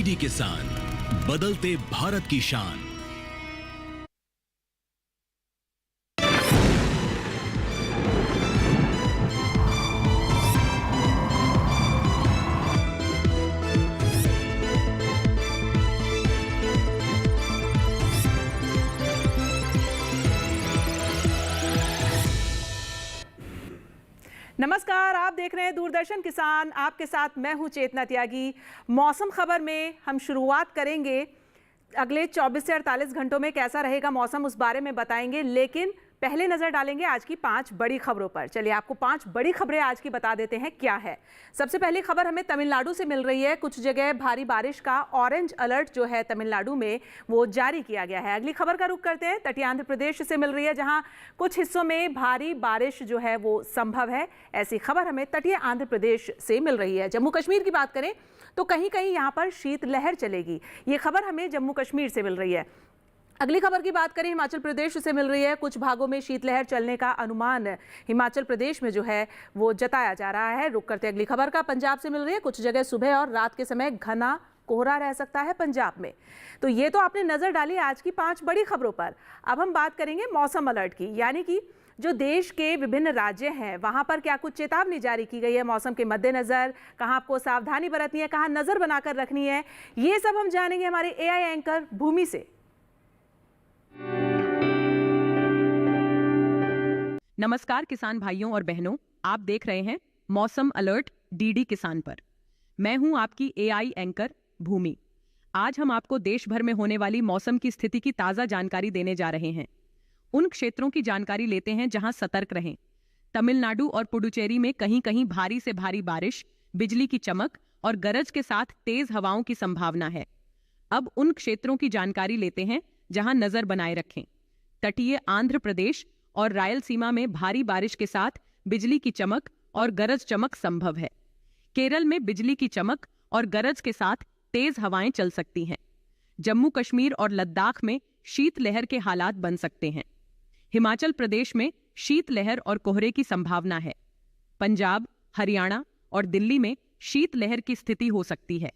DD किसान, बदलते भारत की शान। नमस्कार, आप देख रहे हैं दूरदर्शन किसान। आपके साथ मैं हूं चेतना त्यागी। मौसम खबर में हम शुरुआत करेंगे। अगले 24 से 48 घंटों में कैसा रहेगा मौसम, उस बारे में बताएंगे, लेकिन पहले नजर डालेंगे आज की 5 बड़ी खबरों पर। चलिए आपको 5 बड़ी खबरें आज की बता देते हैं क्या है। सबसे पहली खबर हमें तमिलनाडु से मिल रही है। कुछ जगह भारी बारिश का ऑरेंज अलर्ट जो है तमिलनाडु में वो जारी किया गया है। अगली खबर का रुख करते हैं, तटीय आंध्र प्रदेश से मिल रही है, जहां कुछ हिस्सों में भारी बारिश जो है वो संभव है। ऐसी खबर हमें तटीय आंध्र प्रदेश से मिल रही है। जम्मू कश्मीर की बात करें तो कहीं कहीं यहां पर शीतलहर चलेगी। ये खबर हमें जम्मू कश्मीर से मिल रही है। अगली खबर की बात करें, हिमाचल प्रदेश से मिल रही है। कुछ भागों में शीतलहर चलने का अनुमान हिमाचल प्रदेश में जो है वो जताया जा रहा है। रुक करते अगली खबर का, पंजाब से मिल रही है। कुछ जगह सुबह और रात के समय घना कोहरा रह सकता है पंजाब में। तो ये तो आपने नजर डाली आज की 5 बड़ी खबरों पर। अब हम बात करेंगे मौसम अलर्ट की, यानी कि जो देश के विभिन्न राज्य हैं वहां पर क्या कुछ चेतावनी जारी की गई है मौसम के मद्देनजर, कहां आपको सावधानी बरतनी है, कहां नजर बनाकर रखनी है, ये सब हम जानेंगे हमारे एआई एंकर भूमि से। नमस्कार किसान भाइयों और बहनों, आप देख रहे हैं मौसम अलर्ट डीडी किसान पर। मैं हूं आपकी एआई एंकर भूमि। आज हम आपको देश भर में होने वाली मौसम की स्थिति की ताजा जानकारी देने जा रहे हैं। उन क्षेत्रों की जानकारी लेते हैं जहां सतर्क रहें। तमिलनाडु और पुडुचेरी में कहीं कहीं भारी से भारी बारिश, बिजली की चमक और गरज के साथ तेज हवाओं की संभावना है। अब उन क्षेत्रों की जानकारी लेते हैं जहां नजर बनाए रखें। तटीय आंध्र प्रदेश और रायलसीमा में भारी बारिश के साथ बिजली की चमक और गरज चमक संभव है। केरल में बिजली की चमक और गरज के साथ तेज हवाएं चल सकती हैं। जम्मू कश्मीर और लद्दाख में शीतलहर के हालात बन सकते हैं। हिमाचल प्रदेश में शीतलहर और कोहरे की संभावना है। पंजाब, हरियाणा और दिल्ली में शीतलहर की स्थिति हो सकती है।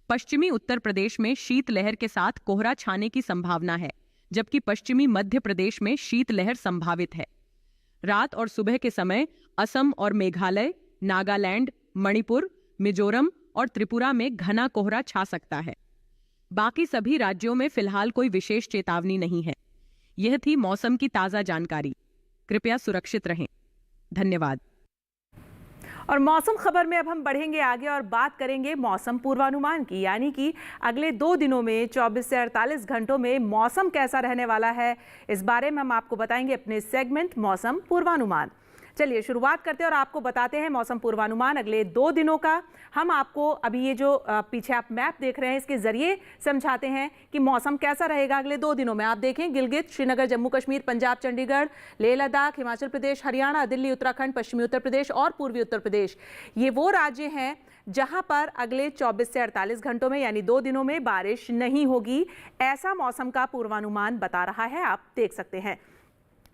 पश्चिमी उत्तर प्रदेश में शीतलहर के साथ कोहरा छाने की संभावना है, जबकि पश्चिमी मध्य प्रदेश में शीतलहर संभावित है। रात और सुबह के समय असम और मेघालय, नागालैंड, मणिपुर, मिजोरम और त्रिपुरा में घना कोहरा छा सकता है। बाकी सभी राज्यों में फिलहाल कोई विशेष चेतावनी नहीं है। यह थी मौसम की ताजा जानकारी। कृपया सुरक्षित रहें। धन्यवाद। और मौसम खबर में अब हम बढ़ेंगे आगे और बात करेंगे मौसम पूर्वानुमान की, यानी कि अगले 2 दिनों में 24 से 48 घंटों में मौसम कैसा रहने वाला है। इस बारे में हम आपको बताएंगे अपने सेगमेंट मौसम पूर्वानुमान। चलिए शुरुआत करते हैं और आपको बताते हैं मौसम पूर्वानुमान अगले 2 दिनों का। हम आपको अभी ये जो पीछे आप मैप देख रहे हैं इसके जरिए समझाते हैं कि मौसम कैसा रहेगा अगले 2 दिनों में। आप देखें, गिलगित, श्रीनगर, जम्मू कश्मीर, पंजाब, चंडीगढ़, लेह लद्दाख, हिमाचल प्रदेश, हरियाणा, दिल्ली, उत्तराखंड, पश्चिमी उत्तर प्रदेश और पूर्वी उत्तर प्रदेश, ये वो राज्य हैं जहां पर अगले 24 से 48 घंटों में यानी 2 दिनों में बारिश नहीं होगी। ऐसा मौसम का पूर्वानुमान बता रहा है, आप देख सकते हैं।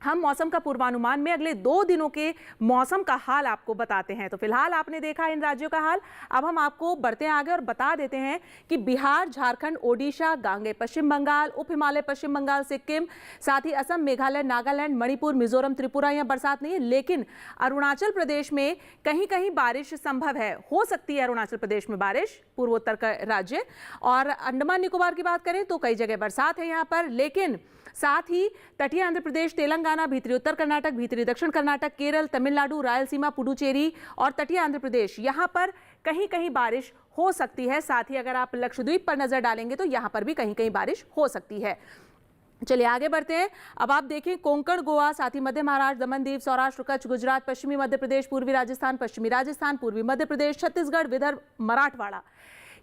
हम मौसम का पूर्वानुमान में अगले 2 दिनों के मौसम का हाल आपको बताते हैं। तो फिलहाल आपने देखा इन राज्यों का हाल। अब हम आपको बढ़ते हैं आगे और बता देते हैं कि बिहार, झारखंड, ओडिशा, गांगे पश्चिम बंगाल, उप हिमालय पश्चिम बंगाल, सिक्किम, साथ ही असम, मेघालय, नागालैंड, मणिपुर, मिजोरम, त्रिपुरा, यहाँ बरसात नहीं है, लेकिन अरुणाचल प्रदेश में कहीं कहीं बारिश संभव है। हो सकती है अरुणाचल प्रदेश में बारिश, पूर्वोत्तर का राज्य। और अंडमान निकोबार की बात करें तो कई जगह बरसात है यहाँ पर, लेकिन साथ ही तटीय आंध्र प्रदेश, तेलंगाना, भीतरी उत्तर कर्नाटक, भीतरी दक्षिण कर्नाटक, केरल, तमिलनाडु, रायलसीमा, पुडुचेरी और तटीय आंध्र प्रदेश, यहां पर कहीं कहीं बारिश हो सकती है। साथ ही अगर आप लक्षद्वीप पर नजर डालेंगे तो यहां पर भी कहीं कहीं बारिश हो सकती है। चलिए आगे बढ़ते हैं। अब आप देखें, कोंकण, गोवा, साथ ही मध्य महाराष्ट्र, दमन दीव, सौराष्ट्र, कच्छ, गुजरात, पश्चिमी मध्य प्रदेश, पूर्वी राजस्थान, पश्चिमी राजस्थान, पूर्वी मध्य प्रदेश, छत्तीसगढ़, विदर्भ, मराठवाड़ा,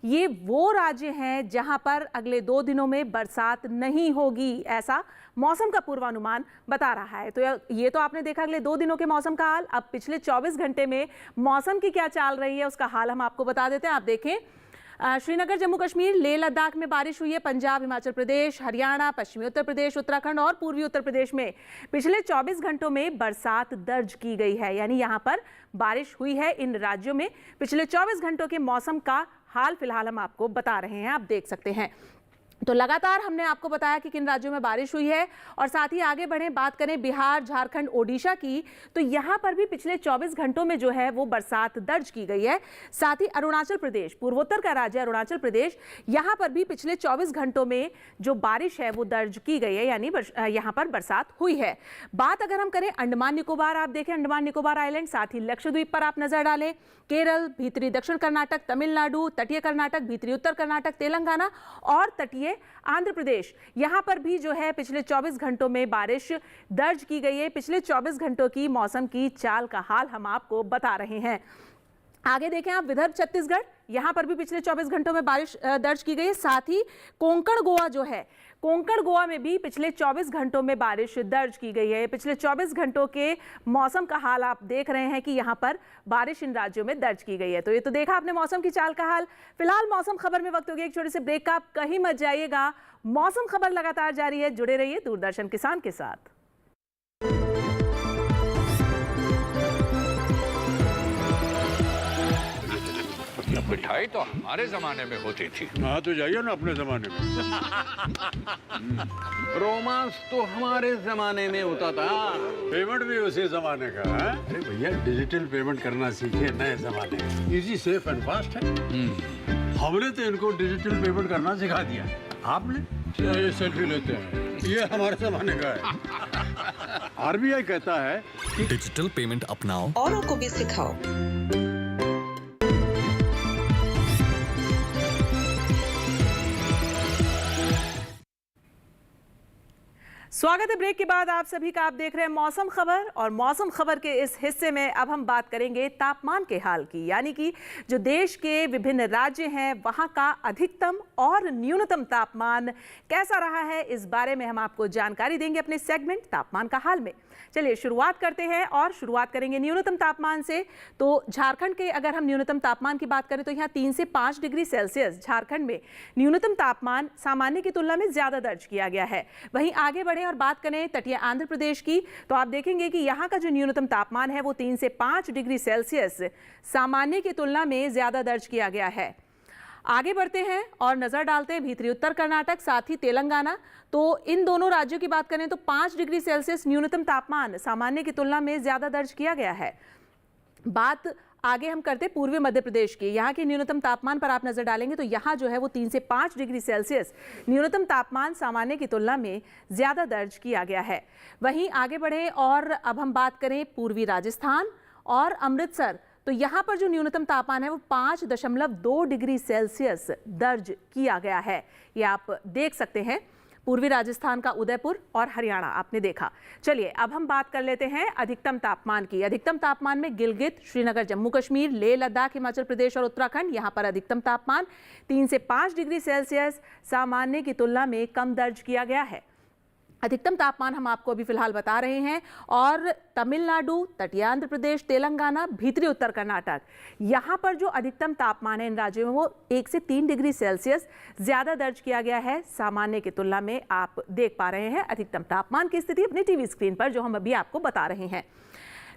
ये वो राज्य हैं जहां पर अगले 2 दिनों में बरसात नहीं होगी, ऐसा मौसम का पूर्वानुमान बता रहा है। तो ये तो आपने देखा अगले 2 दिनों के मौसम का हाल। अब पिछले 24 घंटे में मौसम की क्या चाल रही है उसका हाल हम आपको बता देते हैं। आप देखें, श्रीनगर, जम्मू कश्मीर, लेह लद्दाख में बारिश हुई है। पंजाब, हिमाचल प्रदेश, हरियाणा, पश्चिमी उत्तर प्रदेश, उत्तराखंड और पूर्वी उत्तर प्रदेश में पिछले 24 घंटों में बरसात दर्ज की गई है, यानी यहां पर बारिश हुई है। इन राज्यों में पिछले 24 घंटों के मौसम का हाल फिलहाल हम आपको बता रहे हैं, आप देख सकते हैं। तो लगातार हमने आपको बताया कि किन राज्यों में बारिश हुई है और साथ ही आगे बढ़ें, बात करें बिहार, झारखंड, ओडिशा की, तो यहां पर भी पिछले 24 घंटों में जो है वो बरसात दर्ज की गई है। साथ ही अरुणाचल प्रदेश, पूर्वोत्तर का राज्य अरुणाचल प्रदेश, यहां पर भी पिछले 24 घंटों में जो बारिश है वो दर्ज की गई है, यानी यहां पर बरसात हुई है। बात अगर हम करें अंडमान निकोबार, आप देखें अंडमान निकोबार आइलैंड, साथ ही लक्षद्वीप पर आप नजर डालें, केरल, भीतरी दक्षिण कर्नाटक, तमिलनाडु, तटीय कर्नाटक, भीतरी उत्तर कर्नाटक, तेलंगाना और तटीय आंध्र प्रदेश, यहां पर भी जो है पिछले 24 घंटों में बारिश दर्ज की गई है। पिछले 24 घंटों की मौसम की चाल का हाल हम आपको बता रहे हैं। आगे देखें आप विदर्भ छत्तीसगढ़, यहां पर भी पिछले 24 घंटों में बारिश दर्ज की गई है। साथ ही कोंकण गोवा जो है, कोंकण गोवा में भी पिछले 24 घंटों में बारिश दर्ज की गई है। पिछले 24 घंटों के मौसम का हाल आप देख रहे हैं कि यहां पर बारिश इन राज्यों में दर्ज की गई है। तो ये तो देखा आपने मौसम की चाल का हाल। फिलहाल मौसम खबर में वक्त हो गया एक छोटे से ब्रेक का, आप कहीं मत जाइएगा। मौसम खबर लगातार जारी है, जुड़े रहिए दूरदर्शन किसान के साथ। मिठाई तो हमारे जमाने में होती थी। हाँ तो जाइए ना अपने जमाने में। रोमांस तो हमारे जमाने में होता था। पेमेंट भी उसी जमाने का है। अरे भैया डिजिटल पेमेंट करना सीखे नए जमाने में। इजी, सेफ एंड फास्ट है। हमने तो इनको डिजिटल पेमेंट करना सिखा दिया। आपने ये सेल्फी लेते हैं, ये हमारे जमाने का है। आरबीआई कहता है कि डिजिटल पेमेंट अपनाओ, औरों को भी सिखाओ। स्वागत है ब्रेक के बाद आप सभी का। आप देख रहे हैं मौसम खबर और मौसम खबर के इस हिस्से में अब हम बात करेंगे तापमान के हाल की, यानी कि जो देश के विभिन्न राज्य हैं वहां का अधिकतम और न्यूनतम तापमान कैसा रहा है, इस बारे में हम आपको जानकारी देंगे अपने सेगमेंट तापमान का हाल में। चलिए शुरुआत करते हैं और शुरुआत करेंगे न्यूनतम तापमान से। तो झारखंड के अगर हम न्यूनतम तापमान की बात करें तो यहाँ 3 से 5 डिग्री सेल्सियस झारखंड में न्यूनतम तापमान सामान्य की तुलना में ज्यादा दर्ज किया गया है। वहीं आगे बढ़े और बात करें तटीय आंध्र प्रदेश की, तो आप देखेंगे कि यहाँ का जो न्यूनतम तापमान है वो 3 से 5 डिग्री सेल्सियस सामान्य की तुलना में ज्यादा दर्ज किया गया है। आगे बढ़ते हैं और नजर डालते हैं भीतरी उत्तर कर्नाटक साथ ही तेलंगाना। तो इन दोनों राज्यों की बात करें तो 5 डिग्री सेल्सियस न्यूनतम तापमान सामान्य की तुलना में ज्यादा दर्ज किया गया है। बात आगे हम करते हैं पूर्वी मध्य प्रदेश की। यहाँ के न्यूनतम तापमान पर आप नजर डालेंगे तो यहाँ जो है वो 3 से 5 डिग्री सेल्सियस न्यूनतम तापमान सामान्य की तुलना में ज्यादा दर्ज किया गया है। वहीं आगे बढ़े और अब हम बात करें पूर्वी राजस्थान और अमृतसर, तो यहाँ पर जो न्यूनतम तापमान है वो 5.2 डिग्री सेल्सियस दर्ज किया गया है। ये आप देख सकते हैं पूर्वी राजस्थान का उदयपुर और हरियाणा आपने देखा। चलिए अब हम बात कर लेते हैं अधिकतम तापमान की। अधिकतम तापमान में गिलगित, श्रीनगर, जम्मू कश्मीर, लेह लद्दाख, हिमाचल प्रदेश और उत्तराखंड, यहाँ पर अधिकतम तापमान 3 से 5 डिग्री सेल्सियस सामान्य की तुलना में कम दर्ज किया गया है। अधिकतम तापमान हम आपको अभी फिलहाल बता रहे हैं। और तमिलनाडु, तटीय आंध्र प्रदेश, तेलंगाना, भीतरी उत्तर कर्नाटक, यहाँ पर जो अधिकतम तापमान है इन राज्यों में वो 1 से 3 डिग्री सेल्सियस ज़्यादा दर्ज किया गया है सामान्य की तुलना में। आप देख पा रहे हैं अधिकतम तापमान की स्थिति अपनी टीवी स्क्रीन पर जो हम अभी आपको बता रहे हैं।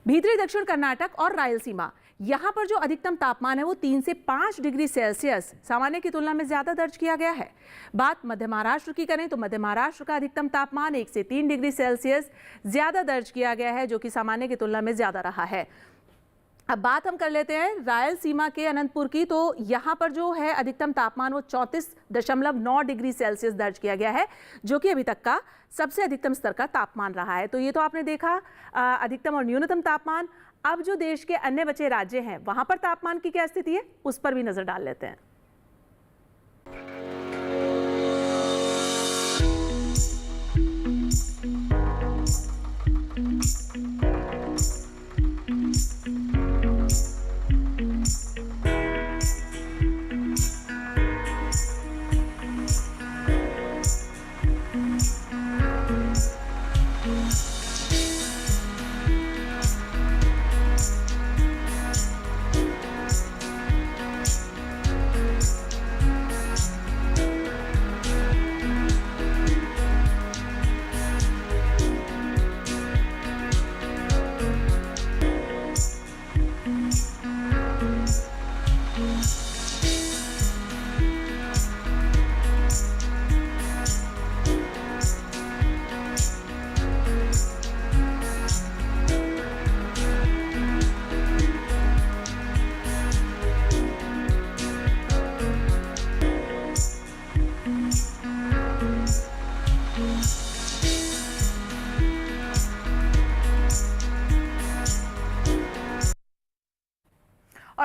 भीतरी दक्षिण कर्नाटक और रायलसीमा, यहाँ पर जो अधिकतम तापमान है वो 3 से 5 डिग्री सेल्सियस सामान्य की तुलना में ज्यादा दर्ज किया गया है। बात मध्य महाराष्ट्र की करें तो मध्य महाराष्ट्र का अधिकतम तापमान 1 से 3 डिग्री सेल्सियस ज्यादा दर्ज किया गया है, जो कि सामान्य की तुलना में ज्यादा रहा है। अब बात हम कर लेते हैं रायलसीमा के अनंतपुर की, तो यहाँ पर जो है अधिकतम तापमान वो 34.9 डिग्री सेल्सियस दर्ज किया गया है, जो कि अभी तक का सबसे अधिकतम स्तर का तापमान रहा है। तो ये तो आपने देखा अधिकतम और न्यूनतम तापमान। अब जो देश के अन्य बचे राज्य हैं वहां पर तापमान की क्या स्थिति है उस पर भी नजर डाल लेते हैं।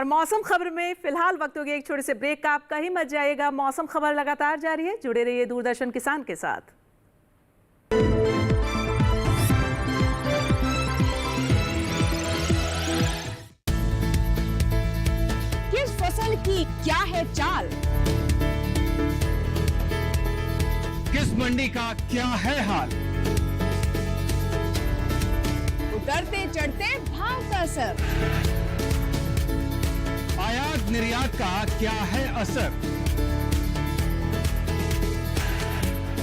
और मौसम खबर में फिलहाल वक्त हो गया एक छोटे से ब्रेक का। आप कहीं मत जाइएगा, मौसम खबर लगातार जारी है, जुड़े रहिए दूरदर्शन किसान के साथ। किस फसल की क्या है चाल, किस मंडी का क्या है हाल, उतरते चढ़ते भाव का असर, आयात निर्यात का क्या है असर,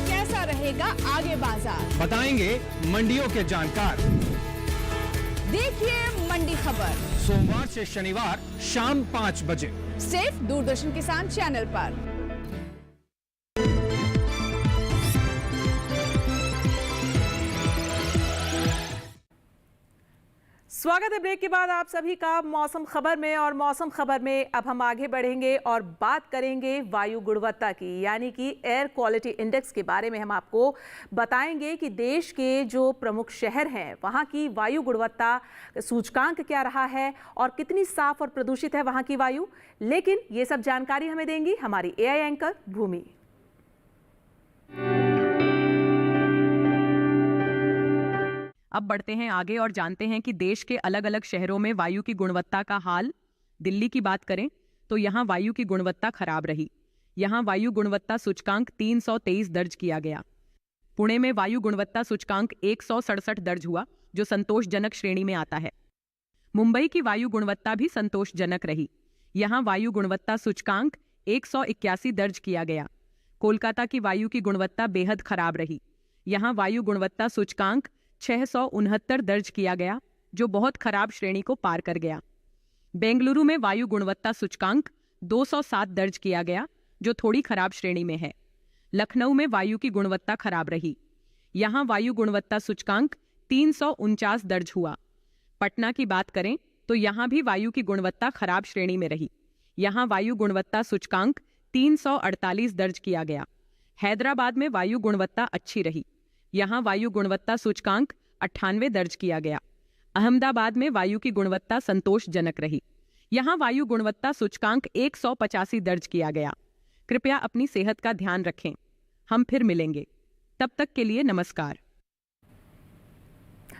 कैसा रहेगा आगे बाजार, बताएंगे मंडियों के जानकार। देखिए मंडी खबर सोमवार से शनिवार शाम 5 बजे सिर्फ दूरदर्शन किसान चैनल पर। स्वागत है ब्रेक के बाद आप सभी का मौसम खबर में। और मौसम खबर में अब हम आगे बढ़ेंगे और बात करेंगे वायु गुणवत्ता की, यानी कि एयर क्वालिटी इंडेक्स के बारे में। हम आपको बताएंगे कि देश के जो प्रमुख शहर हैं वहाँ की वायु गुणवत्ता सूचकांक क्या रहा है और कितनी साफ और प्रदूषित है वहाँ की वायु। लेकिन ये सब जानकारी हमें देंगी हमारी एआई एंकर भूमि। अब बढ़ते हैं आगे और जानते हैं कि देश के अलग अलग शहरों में वायु की गुणवत्ता का हाल। दिल्ली की बात करें तो यहाँ वायु की गुणवत्ता खराब रही। यहाँ वायु गुणवत्ता सूचकांक 323 दर्ज किया गया। पुणे में वायु गुणवत्ता सूचकांक 167 दर्ज हुआ, जो संतोषजनक श्रेणी में आता है। मुंबई की वायु गुणवत्ता भी संतोषजनक रही। यहाँ वायु गुणवत्ता सूचकांक 181 दर्ज किया गया। कोलकाता की वायु की गुणवत्ता बेहद खराब रही। यहाँ वायु गुणवत्ता सूचकांक 669 दर्ज किया गया, जो बहुत खराब श्रेणी को पार कर गया। बेंगलुरु में वायु गुणवत्ता सूचकांक 207 दर्ज किया गया, जो थोड़ी खराब श्रेणी में है। लखनऊ में वायु की गुणवत्ता खराब रही। यहाँ वायु गुणवत्ता सूचकांक 349 दर्ज हुआ। पटना की बात करें तो यहाँ भी वायु की गुणवत्ता खराब श्रेणी में रही। यहाँ वायु गुणवत्ता सूचकांक 348 दर्ज किया गया। हैदराबाद में वायु गुणवत्ता अच्छी रही। यहाँ वायु गुणवत्ता सूचकांक 98 दर्ज किया गया। अहमदाबाद में वायु की गुणवत्ता संतोषजनक रही। यहाँ वायु गुणवत्ता सूचकांक 185 दर्ज किया गया। कृपया अपनी सेहत का ध्यान रखें। हम फिर मिलेंगे, तब तक के लिए नमस्कार।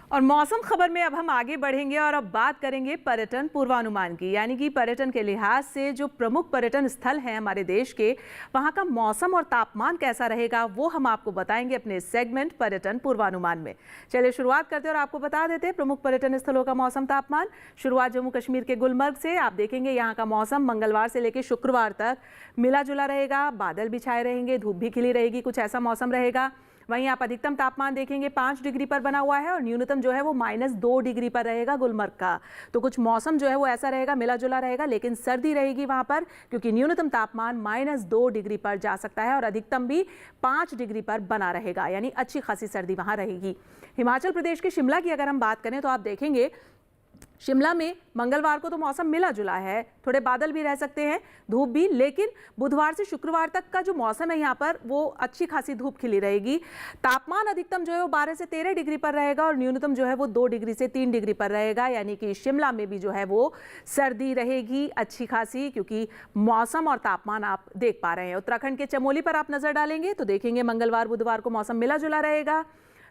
और मौसम खबर में अब हम आगे बढ़ेंगे और अब बात करेंगे पर्यटन पूर्वानुमान की, यानी कि पर्यटन के लिहाज से जो प्रमुख पर्यटन स्थल हैं हमारे देश के, वहां का मौसम और तापमान कैसा रहेगा वो हम आपको बताएंगे अपने सेगमेंट पर्यटन पूर्वानुमान में। चलिए शुरुआत करते हैं और आपको बता देते हैं प्रमुख पर्यटन स्थलों का मौसम तापमान। शुरुआत जम्मू कश्मीर के गुलमर्ग से। आप देखेंगे यहाँ का मौसम मंगलवार से लेकर शुक्रवार तक मिला जुला रहेगा। बादल भी छाए रहेंगे, धूप भी खिली रहेगी, कुछ ऐसा मौसम रहेगा। वहीं आप अधिकतम तापमान देखेंगे 5 डिग्री पर बना हुआ है और न्यूनतम जो है वो -2 डिग्री पर रहेगा गुलमर्ग का। तो कुछ मौसम जो है वो ऐसा रहेगा, मिला जुला रहेगा, लेकिन सर्दी रहेगी वहां पर, क्योंकि न्यूनतम तापमान -2 डिग्री पर जा सकता है और अधिकतम भी 5 डिग्री पर बना रहेगा, यानी अच्छी खासी सर्दी वहां रहेगी। हिमाचल प्रदेश के शिमला की अगर हम बात करें तो आप देखेंगे शिमला में मंगलवार को तो मौसम मिला जुला है, थोड़े बादल भी रह सकते हैं, धूप भी, लेकिन बुधवार से शुक्रवार तक का जो मौसम है यहाँ पर वो अच्छी खासी धूप खिली रहेगी। तापमान अधिकतम जो है वो 12 से 13 डिग्री पर रहेगा और न्यूनतम जो है वो 2 डिग्री से 3 डिग्री पर रहेगा, यानी कि शिमला में भी जो है वो सर्दी रहेगी अच्छी खासी, क्योंकि मौसम और तापमान आप देख पा रहे हैं। उत्तराखंड के चमोली पर आप नजर डालेंगे तो देखेंगे मंगलवार बुधवार को मौसम मिला जुला रहेगा,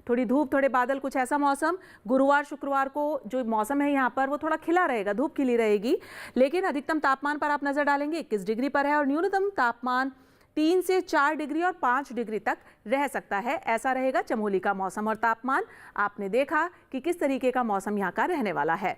थोड़ी धूप थोड़े बादल, कुछ ऐसा मौसम। गुरुवार शुक्रवार को जो मौसम है यहाँ पर वो थोड़ा खिला रहेगा, धूप खिली रहेगी, लेकिन अधिकतम तापमान पर आप नजर डालेंगे 21 डिग्री पर है और न्यूनतम तापमान 3 से 4 डिग्री और 5 डिग्री तक रह सकता है। ऐसा रहेगा चमोली का मौसम और तापमान। आपने देखा कि किस तरीके का मौसम यहाँ का रहने वाला है।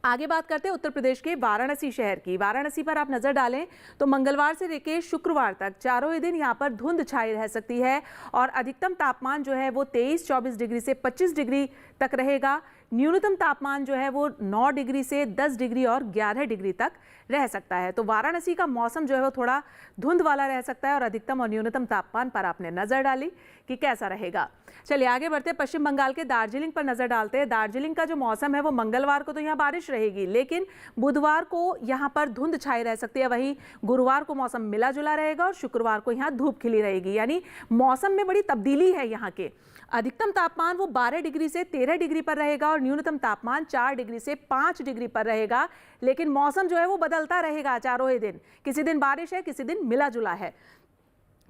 आगे बात करते हैं उत्तर प्रदेश के वाराणसी शहर की। वाराणसी पर आप नजर डालें तो मंगलवार से लेकर शुक्रवार तक चारों ही दिन यहाँ पर धुंध छाई रह सकती है और अधिकतम तापमान जो है वो 23-24 डिग्री से 25 डिग्री तक रहेगा। न्यूनतम तापमान जो है वो 9 डिग्री से 10 डिग्री और 11 डिग्री तक रह सकता है। तो वाराणसी का मौसम जो है वो थोड़ा धुंध वाला रह सकता है और अधिकतम और न्यूनतम तापमान पर आपने नजर डाली कि कैसा रहेगा। चलिए आगे बढ़ते हैं, पश्चिम बंगाल के दार्जिलिंग पर नजर डालते हैं। दार्जिलिंग का जो मौसम है वो मंगलवार को तो यहाँ बारिश रहेगी, लेकिन बुधवार को यहाँ पर धुंध छाई रह सकती है। वहीं गुरुवार को मौसम मिला जुला रहेगा और शुक्रवार को यहाँ धूप खिली रहेगी, यानी मौसम में बड़ी तब्दीली है यहाँ के। अधिकतम तापमान वो 12 डिग्री से 13 डिग्री पर रहेगा और न्यूनतम तापमान 4 डिग्री से 5 डिग्री पर रहेगा। लेकिन मौसम जो है वो बदलता रहेगा चारों ही दिन, किसी दिन बारिश है, किसी दिन मिला जुला है।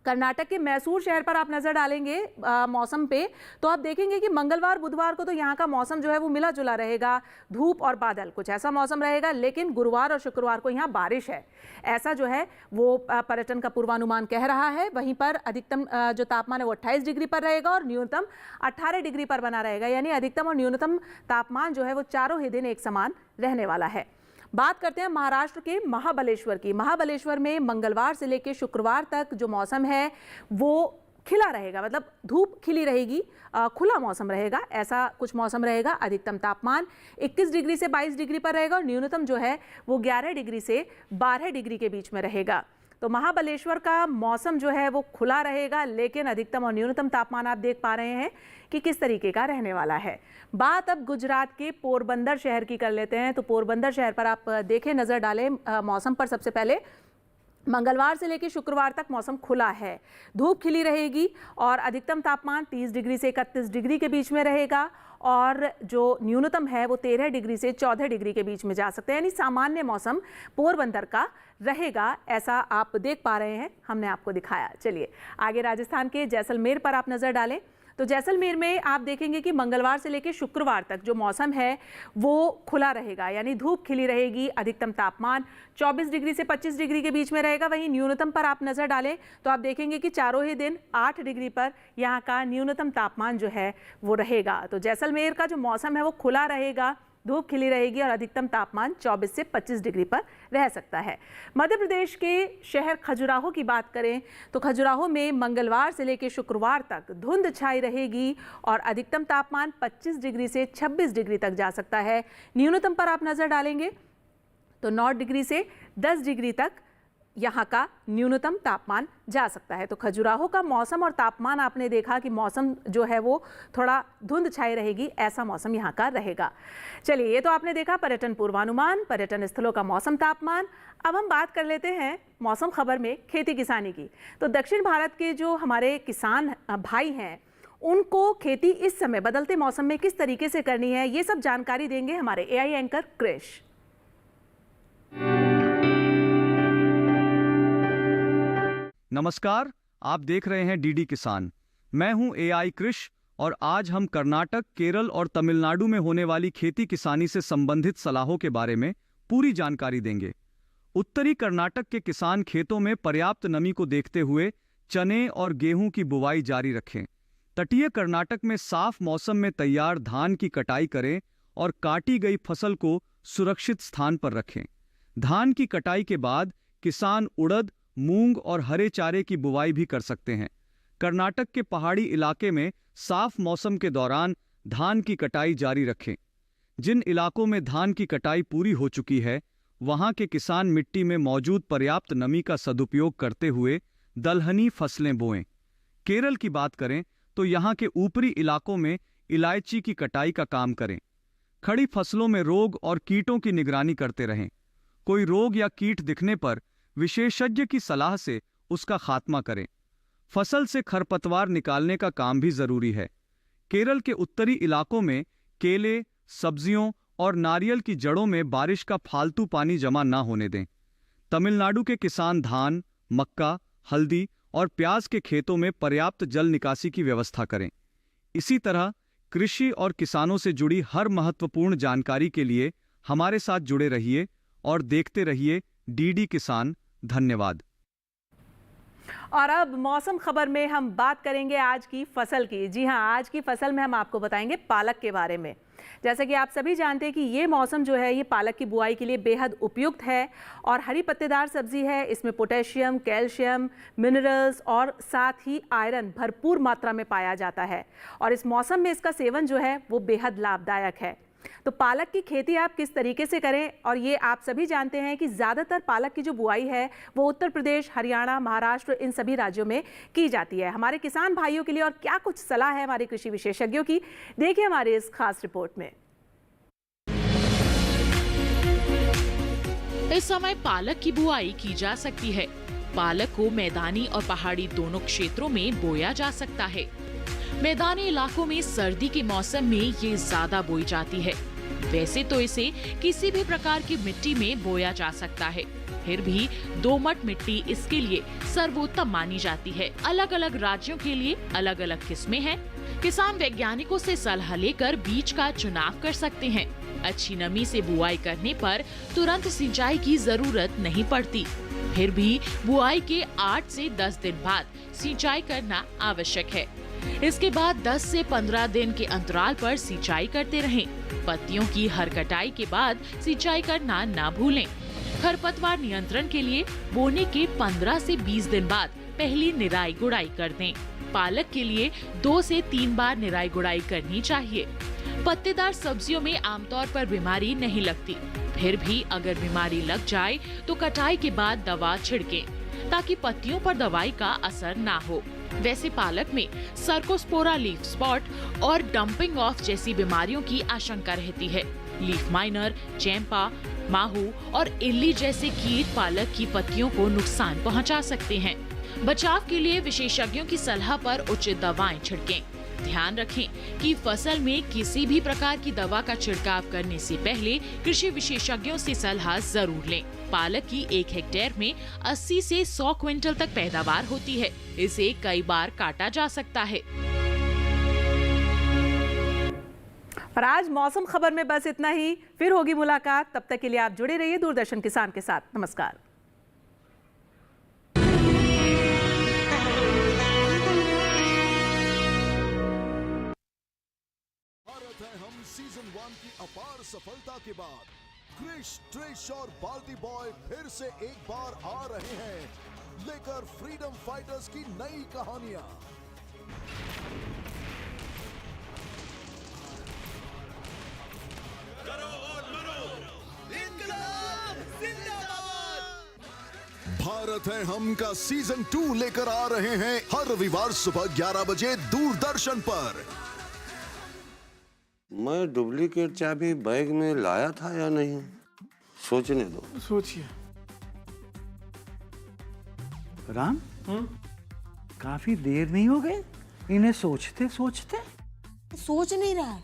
कर्नाटक के मैसूर शहर पर आप नजर डालेंगे मौसम पे, तो आप देखेंगे कि मंगलवार बुधवार को तो यहाँ का मौसम जो है वो मिला जुला रहेगा, धूप और बादल कुछ ऐसा मौसम रहेगा। लेकिन गुरुवार और शुक्रवार को यहाँ बारिश है, ऐसा जो है वो पर्यटन का पूर्वानुमान कह रहा है। वहीं पर अधिकतम जो तापमान है वो 28 डिग्री पर रहेगा और न्यूनतम 18 डिग्री पर बना रहेगा, यानी अधिकतम और न्यूनतम तापमान जो है वो चारों ही दिन एक समान रहने वाला है। बात करते हैं महाराष्ट्र के महाबलेश्वर की। महाबलेश्वर में मंगलवार से लेकर शुक्रवार तक जो मौसम है वो खिला रहेगा, मतलब धूप खिली रहेगी, खुला मौसम रहेगा, ऐसा कुछ मौसम रहेगा। अधिकतम तापमान 21 डिग्री से 22 डिग्री पर रहेगा और न्यूनतम जो है वो 11 डिग्री से 12 डिग्री के बीच में रहेगा। तो महाबलेश्वर का मौसम जो है वो खुला रहेगा, लेकिन अधिकतम और न्यूनतम तापमान आप देख पा रहे हैं कि किस तरीके का रहने वाला है। बात अब गुजरात के पोरबंदर शहर की कर लेते हैं। तो पोरबंदर शहर पर आप देखें, नज़र डालें मौसम पर। सबसे पहले मंगलवार से लेकर शुक्रवार तक मौसम खुला है, धूप खिली रहेगी और अधिकतम तापमान 30 डिग्री से 31 डिग्री के बीच में रहेगा और जो न्यूनतम है वो 13 डिग्री से 14 डिग्री के बीच में जा सकते हैं, यानी सामान्य मौसम पोरबंदर का रहेगा, ऐसा आप देख पा रहे हैं, हमने आपको दिखाया। चलिए आगे राजस्थान के जैसलमेर पर आप नज़र डालें। तो जैसलमेर में आप देखेंगे कि मंगलवार से लेकर शुक्रवार तक जो मौसम है वो खुला रहेगा, यानी धूप खिली रहेगी। अधिकतम तापमान 24 डिग्री से 25 डिग्री के बीच में रहेगा। वहीं न्यूनतम पर आप नज़र डालें तो आप देखेंगे कि चारों ही दिन 8 डिग्री पर यहाँ का न्यूनतम तापमान जो है वो रहेगा। तो जैसलमेर का जो मौसम है वो खुला रहेगा, धूप खिली रहेगी और अधिकतम तापमान 24 से 25 डिग्री पर रह सकता है। मध्य प्रदेश के शहर खजुराहो की बात करें तो खजुराहो में मंगलवार से लेकर शुक्रवार तक धुंध छाई रहेगी और अधिकतम तापमान 25 डिग्री से 26 डिग्री तक जा सकता है। न्यूनतम पर आप नज़र डालेंगे तो 9 डिग्री से 10 डिग्री तक यहाँ का न्यूनतम तापमान जा सकता है। तो खजुराहो का मौसम और तापमान आपने देखा कि मौसम जो है वो थोड़ा धुंध छाई रहेगी, ऐसा मौसम यहाँ का रहेगा। चलिए, ये तो आपने देखा पर्यटन पूर्वानुमान, पर्यटन स्थलों का मौसम तापमान। अब हम बात कर लेते हैं मौसम खबर में खेती किसानी की। तो दक्षिण भारत के जो हमारे किसान भाई हैं उनको खेती इस समय बदलते मौसम में किस तरीके से करनी है, ये सब जानकारी देंगे हमारे AI एंकर क्रिश। नमस्कार, आप देख रहे हैं डीडी किसान। मैं हूं AI कृष और आज हम कर्नाटक, केरल और तमिलनाडु में होने वाली खेती किसानी से संबंधित सलाहों के बारे में पूरी जानकारी देंगे। उत्तरी कर्नाटक के किसान खेतों में पर्याप्त नमी को देखते हुए चने और गेहूं की बुवाई जारी रखें। तटीय कर्नाटक में साफ मौसम में तैयार धान की कटाई करें और काटी गई फसल को सुरक्षित स्थान पर रखें। धान की कटाई के बाद किसान उड़द, मूंग और हरे चारे की बुवाई भी कर सकते हैं। कर्नाटक के पहाड़ी इलाके में साफ मौसम के दौरान धान की कटाई जारी रखें। जिन इलाकों में धान की कटाई पूरी हो चुकी है वहां के किसान मिट्टी में मौजूद पर्याप्त नमी का सदुपयोग करते हुए दलहनी फसलें बोएं। केरल की बात करें तो यहाँ के ऊपरी इलाकों में इलायची की कटाई का काम करें। खड़ी फसलों में रोग और कीटों की निगरानी करते रहें। कोई रोग या कीट दिखने पर विशेषज्ञ की सलाह से उसका खात्मा करें। फसल से खरपतवार निकालने का काम भी जरूरी है। केरल के उत्तरी इलाकों में केले, सब्जियों और नारियल की जड़ों में बारिश का फालतू पानी जमा ना होने दें। तमिलनाडु के किसान धान, मक्का, हल्दी और प्याज के खेतों में पर्याप्त जल निकासी की व्यवस्था करें। इसी तरह कृषि और किसानों से जुड़ी हर महत्वपूर्ण जानकारी के लिए हमारे साथ जुड़े रहिए और देखते रहिए डीडी किसान। धन्यवाद। और अब मौसम खबर में हम बात करेंगे आज की फसल की। जी हां, आज की फसल में हम आपको बताएंगे पालक के बारे में। जैसे कि आप सभी जानते हैं कि ये मौसम जो है ये पालक की बुआई के लिए बेहद उपयुक्त है और हरी पत्तेदार सब्जी है। इसमें पोटेशियम, कैल्शियम, मिनरल्स और साथ ही आयरन भरपूर मात्रा में पाया जाता है और इस मौसम में इसका सेवन जो है वो बेहद लाभदायक है। तो पालक की खेती आप किस तरीके से करें, और ये आप सभी जानते हैं कि ज़्यादातर पालक की जो बुआई है वो उत्तर प्रदेश, हरियाणा, महाराष्ट्र, इन सभी राज्यों में की जाती है। हमारे किसान भाइयों के लिए और क्या कुछ सलाह है हमारे कृषि विशेषज्ञों की, देखिए हमारे इस खास रिपोर्ट में। इस समय पालक की बुआई की जा सकती है। पालक को मैदानी और पहाड़ी दोनों क्षेत्रों में बोया जा सकता है। मैदानी इलाकों में सर्दी के मौसम में ये ज्यादा बोई जाती है। वैसे तो इसे किसी भी प्रकार की मिट्टी में बोया जा सकता है, फिर भी दोमट मिट्टी इसके लिए सर्वोत्तम मानी जाती है। अलग अलग राज्यों के लिए अलग अलग किस्में हैं। किसान वैज्ञानिकों से सलाह लेकर बीज का चुनाव कर सकते हैं। अच्छी नमी से बुआई करने पर तुरंत सिंचाई की जरूरत नहीं पड़ती। फिर भी बुआई के 8 से 10 दिन बाद सिंचाई करना आवश्यक है। इसके बाद 10 से 15 दिन के अंतराल पर सिंचाई करते रहें। पत्तियों की हर कटाई के बाद सिंचाई करना ना भूलें। खरपतवार नियंत्रण के लिए बोने के 15 से 20 दिन बाद पहली निराई गुड़ाई कर दें। पालक के लिए 2 से 3 बार निराई गुड़ाई करनी चाहिए। पत्तेदार सब्जियों में आमतौर पर बीमारी नहीं लगती, फिर भी अगर बीमारी लग जाए तो कटाई के बाद दवा छिड़कें ताकि पत्तियों पर दवाई का असर ना हो। वैसे पालक में सर्कोस्पोरा लीफ स्पॉट और डंपिंग ऑफ जैसी बीमारियों की आशंका रहती है। लीफ माइनर, चैंपा, माहू और इल्ली जैसे कीट पालक की पत्तियों को नुकसान पहुंचा सकते हैं। बचाव के लिए विशेषज्ञों की सलाह पर उचित दवाएं छिड़कें। ध्यान रखें कि फसल में किसी भी प्रकार की दवा का छिड़काव करने से पहले कृषि विशेषज्ञों से सलाह जरूर लें। पालक की 1 हेक्टेयर में 80 से 100 क्विंटल तक पैदावार होती है। इसे कई बार काटा जा सकता है। और आज मौसम खबर में बस इतना ही। फिर होगी मुलाकात। तब तक के लिए आप जुड़े रहिए दूरदर्शन किसान के साथ। नमस्कार। हम सीजन 1 की अपार सफलता के बाद क्रिश, ट्रिश और बाल्टी बॉय फिर से एक बार आ रहे हैं लेकर फ्रीडम फाइटर्स की नई कहानियां। करो और मरो, इंकलाब जिंदाबाद। भारत है हम का सीजन 2 लेकर आ रहे हैं हर रविवार सुबह 11 बजे दूरदर्शन पर। मैं डुप्लीकेट चाबी बैग में लाया था या नहीं, सोचने दो। सोचिए। राम, काफी देर नहीं हो गए इन्हें सोचते सोचते? सोच नहीं रहा है,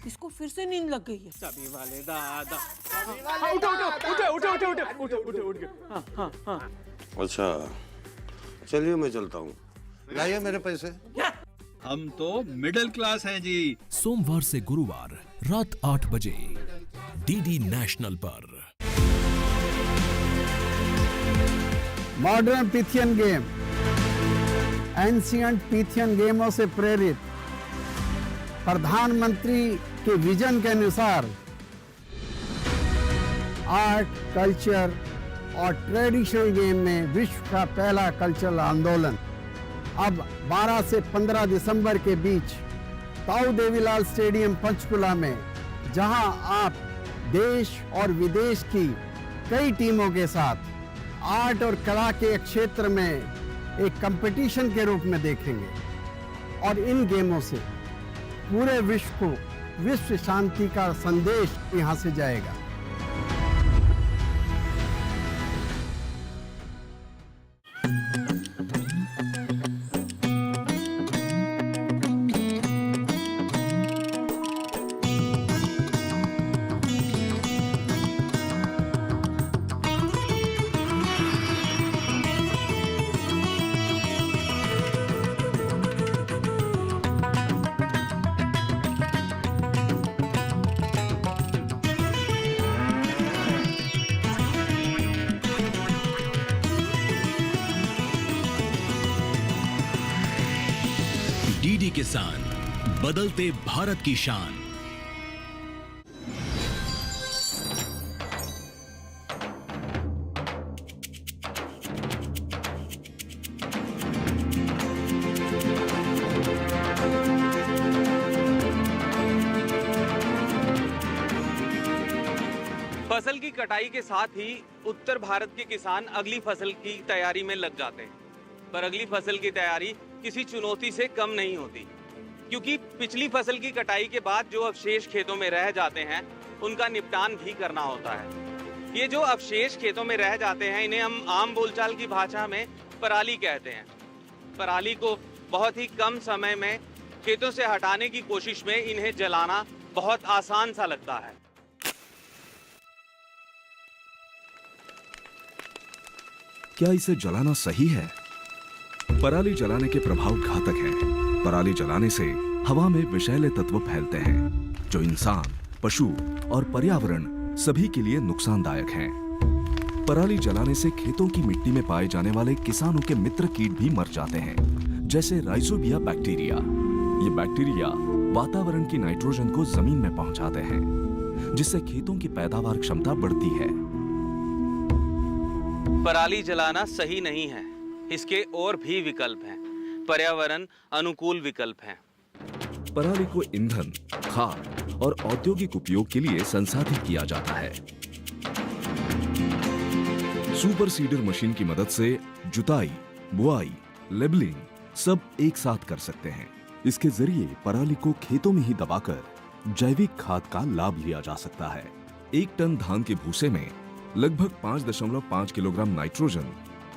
इसको फिर से नींद लग गई है। चाबी वाले दादा। उठे। हाँ। अच्छा, चलिए मैं चलता हूँ। लाइए मेरे पैसे। हम तो मिडिल क्लास हैं जी। सोमवार से गुरुवार रात 8 बजे डीडी नेशनल पर। मॉडर्न पिथियन गेम, एंशिएंट पिथियन गेमों से प्रेरित प्रधानमंत्री के विजन के अनुसार आर्ट, कल्चर और ट्रेडिशनल गेम में विश्व का पहला कल्चरल आंदोलन अब 12 से 15 दिसंबर के बीच ताऊ देवीलाल स्टेडियम पंचकुला में, जहां आप देश और विदेश की कई टीमों के साथ आर्ट और कला के क्षेत्र में एक कंपटीशन के रूप में देखेंगे। और इन गेमों से पूरे विश्व को विश्व शांति का संदेश यहां से जाएगा। डीडी किसान, बदलते भारत की शान। फसल की कटाई के साथ ही उत्तर भारत के किसान अगली फसल की तैयारी में लग जाते हैं, पर अगली फसल की तैयारी किसी चुनौती से कम नहीं होती, क्योंकि पिछली फसल की कटाई के बाद जो अवशेष खेतों में रह जाते हैं उनका निपटान भी करना होता है। ये जो अवशेष खेतों में रह जाते हैं इन्हें हम आम बोलचाल की भाषा में पराली कहते हैं। पराली को बहुत ही कम समय में खेतों से हटाने की कोशिश में इन्हें जलाना बहुत आसान सा लगता है। क्या इसे जलाना सही है? पराली जलाने के प्रभाव घातक हैं। पराली जलाने से हवा में विषैले तत्व फैलते हैं जो इंसान, पशु और पर्यावरण सभी के लिए नुकसानदायक हैं। पराली जलाने से खेतों की मिट्टी में पाए जाने वाले किसानों के मित्र कीट भी मर जाते हैं, जैसे राइजोबिया बैक्टीरिया। ये बैक्टीरिया वातावरण की नाइट्रोजन को जमीन में पहुंचाते हैं, जिससे खेतों की पैदावार क्षमता बढ़ती है। पराली जलाना सही नहीं है। इसके और भी विकल्प हैं, पर्यावरण अनुकूल विकल्प हैं। पराली को ईंधन, खाद और औद्योगिक उपयोग के लिए संसाधित किया जाता है। सुपर सीडर मशीन की मदद से जुताई, बुआई, लेबलिंग सब एक साथ कर सकते हैं। इसके जरिए पराली को खेतों में ही दबाकर जैविक खाद का लाभ लिया जा सकता है। 1 टन धान के भूसे में लगभग 5.5 kilogram nitrogen,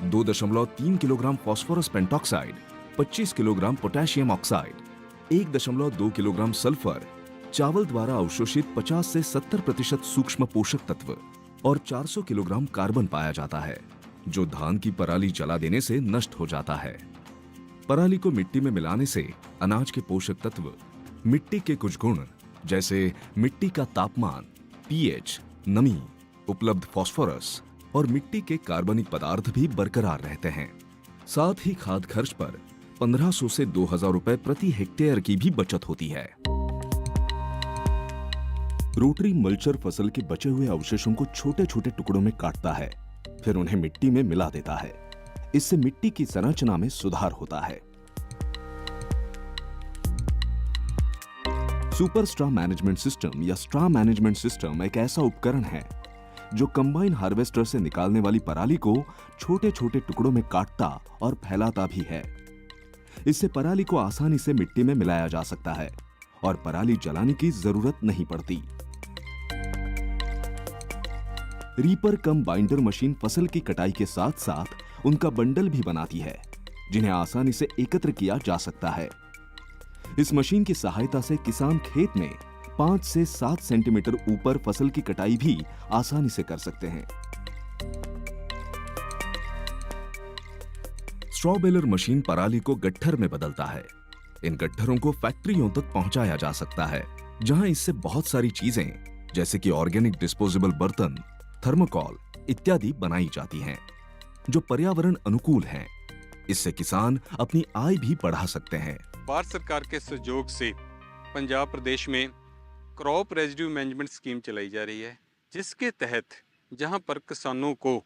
2.3 kilogram phosphorus pentoxide, 25 kilogram potassium oxide, 1.2 kilogram sulphur, चावल द्वारा अवशोषित 50 से 70% सूक्ष्म पोषक तत्व और 400 किलोग्राम कार्बन पाया जाता है, जो धान की पराली जला देने से नष्ट हो जाता है। पराली को मिट्टी में मिलाने से अनाज के पोषक तत्व, मिट्टी के कुछ गुण जैसे मिट्टी का तापमान, पीएच, नमी, उपलब्ध फास्फोरस और मिट्टी के कार्बनिक पदार्थ भी बरकरार रहते हैं। साथ ही खाद खर्च पर 1500 से 2000 रुपए प्रति हेक्टेयर की भी बचत होती है। रोटरी मल्चर फसल के बचे हुए अवशेषों को छोटे छोटे टुकड़ों में काटता है, फिर उन्हें मिट्टी में मिला देता है। इससे मिट्टी की संरचना में सुधार होता है। सुपर स्ट्रा मैनेजमेंट सिस्टम या स्ट्रा मैनेजमेंट सिस्टम एक ऐसा उपकरण है जो कंबाइन हार्वेस्टर से निकालने वाली पराली को छोटे छोटे टुकड़ों में काटता और फैलाता भी है। इससे पराली को आसानी से मिट्टी में मिलाया जा सकता है और पराली जलाने की जरूरत नहीं पड़ती। रीपर कम बाइंडर मशीन फसल की कटाई के साथ साथ उनका बंडल भी बनाती है, जिन्हें आसानी से एकत्र किया जा सकता है। इस मशीन की सहायता से किसान खेत में 5 से 7 सेंटीमीटर ऊपर फसल की कटाई भी आसानी से कर सकते हैं। स्ट्रॉ बेलर मशीन पराली को गट्ठर में बदलता है। इन गट्ठरों को फैक्ट्रियों तक पहुंचाया जा सकता है, जहां इससे बहुत सारी चीजें जैसे कि ऑर्गेनिक डिस्पोजेबल बर्तन, थर्मोकॉल इत्यादि बनाई जाती हैं, जो पर्यावरण अनुकूल हैं। इससे किसान अपनी आय भी बढ़ा सकते हैं। भारत सरकार के सहयोग से पंजाब प्रदेश में क्रॉप रेजिड्यू मैनेजमेंट स्कीम चलाई जा रही है, जिसके तहत जहां पर किसानों को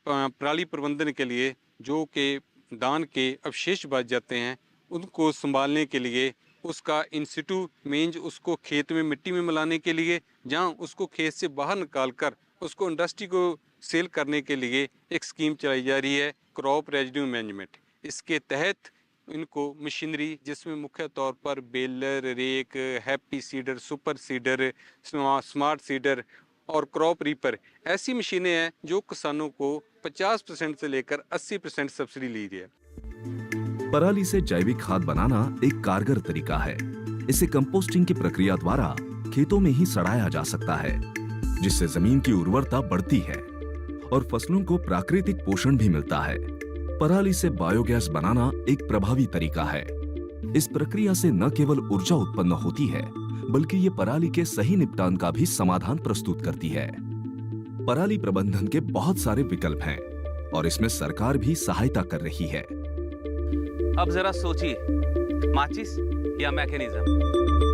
पराली प्रबंधन के लिए जो के धान के अवशेष बच जाते हैं, उनको संभालने के लिए उसका इंसिटू मींस उसको खेत में मिट्टी में मिलाने के लिए, जहां उसको खेत से बाहर निकालकर उसको इंडस्ट्री को सेल करने के लिए एक स्कीम चलाई जा रही है, क्रॉप रेजिड्यू मैनेजमेंट। इसके तहत इनको मशीनरी, जिसमें मुख्य तौर पर baler, rake, happy seeder, super seeder, smart seeder और क्रॉप रीपर, ऐसी मशीनें हैं जो किसानों को 50% से लेकर 80% सब्सिडी ली है। पराली से जैविक खाद बनाना एक कारगर तरीका है। इसे कंपोस्टिंग की प्रक्रिया द्वारा खेतों में ही सड़ाया जा सकता है, जिससे जमीन की उर्वरता बढ़ती है और फसलों को प्राकृतिक पोषण भी मिलता है। पराली से बायोगैस बनाना एक प्रभावी तरीका है। इस प्रक्रिया से न केवल ऊर्जा उत्पन्न होती है, बल्कि ये पराली के सही निपटान का भी समाधान प्रस्तुत करती है। पराली प्रबंधन के बहुत सारे विकल्प हैं और इसमें सरकार भी सहायता कर रही है। अब जरा सोचिए, माचिस या मैकेनिज्म।